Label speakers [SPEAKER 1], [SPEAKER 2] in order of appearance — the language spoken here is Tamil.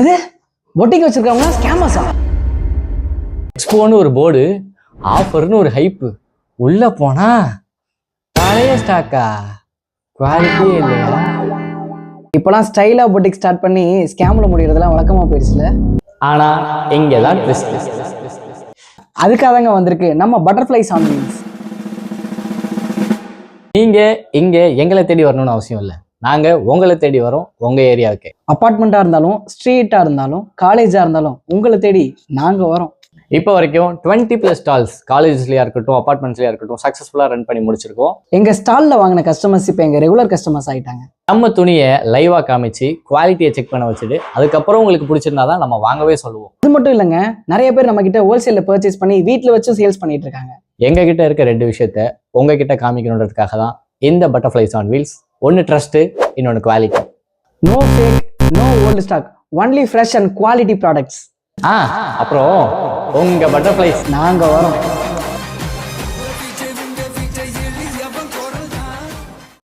[SPEAKER 1] இது பொட்டிக்கு வச்சிருக்காங்களா ஸ்கேமர்ஸா?
[SPEAKER 2] எக்ஸ்போன்னு ஒரு போர்டு, ஆஃபர்னு ஒரு ஹைப்பு, உள்ள போனா பழைய ஸ்டாக்கா, குவாலிட்டியே இல்லையா?
[SPEAKER 1] இப்போலாம் ஸ்டைலா பொட்டிக் ஸ்டார்ட் பண்ணி ஸ்கேம்ல முடியறதெல்லாம் வழக்கமா போயிடுச்சுல.
[SPEAKER 2] ஆனா இங்கதான் ட்விஸ்ட்.
[SPEAKER 1] அதுக்காக தாங்க வந்திருக்கு நம்ம பட்டர்ஃப்ளைஸ் ஆன் வீல்ஸ்.
[SPEAKER 2] நீங்க இங்க எங்களை தேடி வரணும்னு அவசியம் இல்லை, நாங்க உங்களை தேடி வரோம் உங்க ஏரியாவுக்கு.
[SPEAKER 1] அப்பார்ட்மெண்ட்டா இருந்தாலும், ஸ்ட்ரீட்டா இருந்தாலும், காலேஜா இருந்தாலும் உங்களை தேடி நாங்க வரோம்.
[SPEAKER 2] இப்போ வரைக்கும் 20+ ஸ்டால்ஸ் காலேஜஸ்லயா இருக்கட்டும், அபார்ட்மெண்ட்ஸ்லயா இருக்கட்டும், சக்சஸ்ஃபுல்லா ரன் பண்ணி முடிச்சிருக்கோம்.
[SPEAKER 1] எங்க ஸ்டால்ல வாங்கின கஸ்டமர்ஸ் இப்போ எங்க ரெகுலர் கஸ்டமர்ஸ் ஆயிட்டாங்க.
[SPEAKER 2] நம்ம துணியை லைவா காமிச்சு குவாலிட்டியை செக் பண்ண வச்சுட்டு அதுக்கப்புறம் உங்களுக்கு பிடிச்சிருந்தாதான் நம்ம வாங்கவே சொல்லுவோம்.
[SPEAKER 1] அது மட்டும் இல்லைங்க, நிறைய பேர் நம்ம கிட்ட ஹோல்சேல்ல பர்ச்சேஸ் பண்ணி வீட்டில் வச்சு சேல்ஸ் பண்ணிட்டு இருக்காங்க.
[SPEAKER 2] எங்க கிட்ட இருக்க 2 விஷயத்த உங்ககிட்ட காமிக்கணுன்றதுக்காக தான் இந்த பட்டர்ஃப்ளைஸ் ஆன் வீல்ஸ். ஒன்னு ட்ரஸ்ட், இன்னொன்னு quality.
[SPEAKER 1] No fake, no old stock, only fresh and quality products.
[SPEAKER 2] அப்புறம் உங்க பட்டர்ஃப்ளைஸ்
[SPEAKER 1] நாங்க வரோம்.